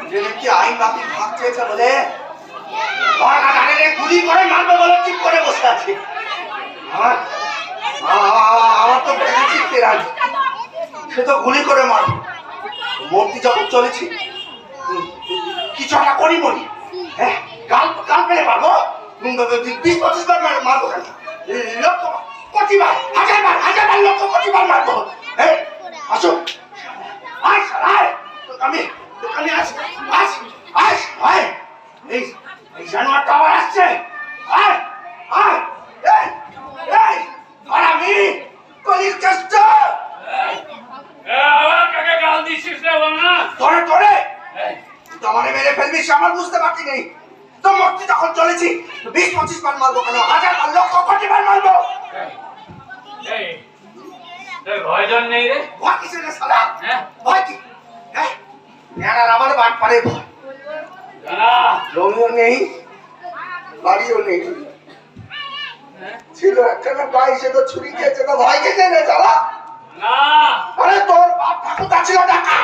যে ব্যক্তি আইন বাতিল ভাগ চেয়েছে বলে গুলি করে মারবে বলে ঠিক করে বসে আছে। আমার তো সে তো গুলি করে মারবে। মূর্তি যখন চলেছি কিছু একটা করি মরি, হ্যাঁ গাল পেলে পারবো, 20-25 বার মারবো কেন, লক্ষ কোটি বার, হাজার বার লক্ষ কোটি বার মারবো। আসো আমি এই জানোয়ারটা আবার আসছে। আর আমি কলির চেষ্টা তোরে তোমারে মেরে ফেলবি আমার বুঝতে পারছি নেই। তো মূর্তি যখন চলেছি 20-25 বার মারবো কেন, হাজার বার লক্ষ কোটি বার মারবো। ভয়জন নেই রে? ভয় কিসের রে শালা? ভয় কি? আমার বাট পারে ভয়। জমিও নেই, বাড়িও নেই, ছিল একটা ভাই, সে তো ছুরি খেয়েছে, তো ভয় খেয়েছে রে শালা। আরে তোর বাপ ঠাকুরদা ছিল ঢাকা,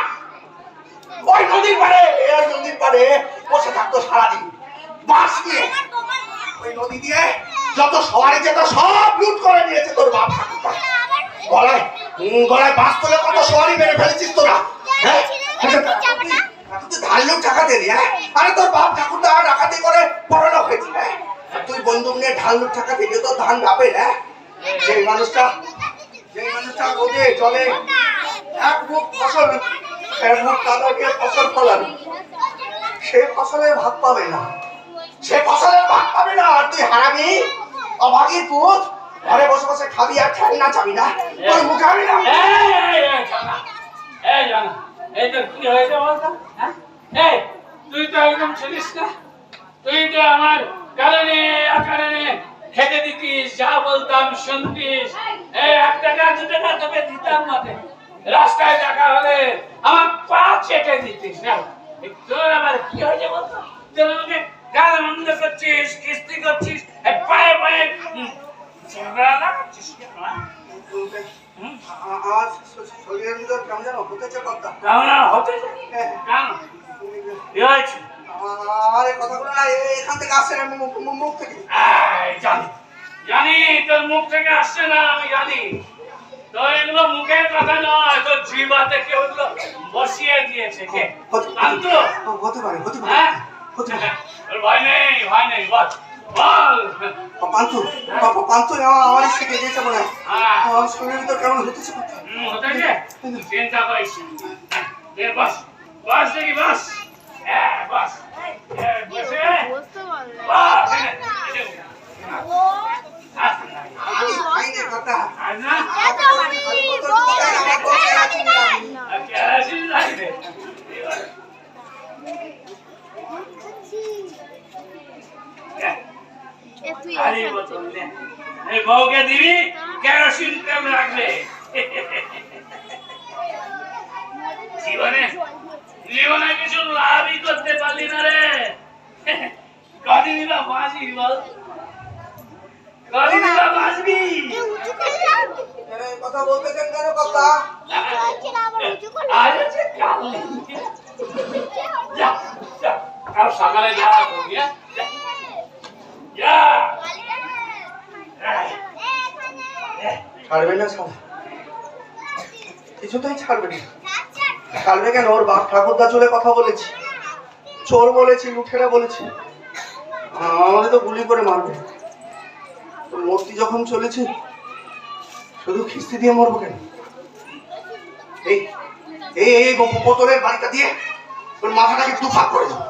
ওই নদীর পারে বসে থাকতো সারাদিন বাঁশ নিয়ে। ওই নদী দিয়ে যত সবারই যেত সব লুট করে নিয়েছে তোর বাপ ঠাকুরদা। গলায় বাঁশ তোলে কত সবারই মেরে ফেলেছিস তোরা। হ্যাঁ ধান লোক টাকা দেনি। আরে তোর বাপ ঠাকুরদা ডাকাতি করে পড়ানো হয়েছিল, তুই বন্দুক নিয়ে ধান লোক টাকা দিলে তো ধান ভাবে না। সেই মানুষটা রোদে জলে এক মুখ ফসল, এক মুখ কাদা দিয়ে ফসল ফলান, সে ফসলের ভাগ পাবে না, আর তুই হারামি অভাগী পুত, ঘরে বসে বসে খাবি আর খাবি না চাবি না, তোর মুখে আমি না। কি হয়েছে বলতো? তুই তো একদম ছিলিস না, তুই তো আমার কারণে খেতে দিতিস, যা বলতাম শুনতিস। 1 টাকা 2 টাকা তোকে দিতাম না, রাস্তায় দেখা হলে আমার পা চেটে দিতিস না। তোর আবার কি হয়েছে বলতো? তোর আমাকে গাল মন্দ করছিস, কিস্তি করছিস, পায়ে ঝগড়া লাগাচ্ছিস। শরীরের ভিতর কেমন যেন হতেছে কথা। আরে কথাগুলো না এখান থেকে আসছে না, মুখ থেকে। জানি তোর মুখ থেকে আসছে না, আমি জানি। তোর এগুলো মুখের কথা নয়, তোর জিহ্বাতে কেউ এগুলো বসিয়ে দিয়েছে। কে? হতে পারে। তোর ভয় নেই, বল। পান্তু আমার শিখে দিয়েছে মনে হয়। আমার শরীরের ভিতর কেমন হতেছে কথা। চিন্তা করিস বস দেখি, বস। বউকে দিবি, কেরোসিন তেল রাখবে। জীবনে কিছু লাভই করতে পারলি না রে। কদিনই বা বাঁচবি বল, বাঁচবি? কথা বলতেছেন কেন? কথা সকালে যা ছাড়বে না, কিছুতেই ছাড়বে না। ছাড়বে কেন? ওর বাপ ঠাকুরদা চলে কথা বলেছি, চোর বলেছি, লুঠেরা বলেছি, আমাদের তো গুলি করে মারবে। মূর্তি যখন চলেছে শুধু খিস্তি দিয়ে মরবো কেন? এই বোতলের বাড়িটা দিয়ে ওর মাথাটাকে দুফাক করে দেবো।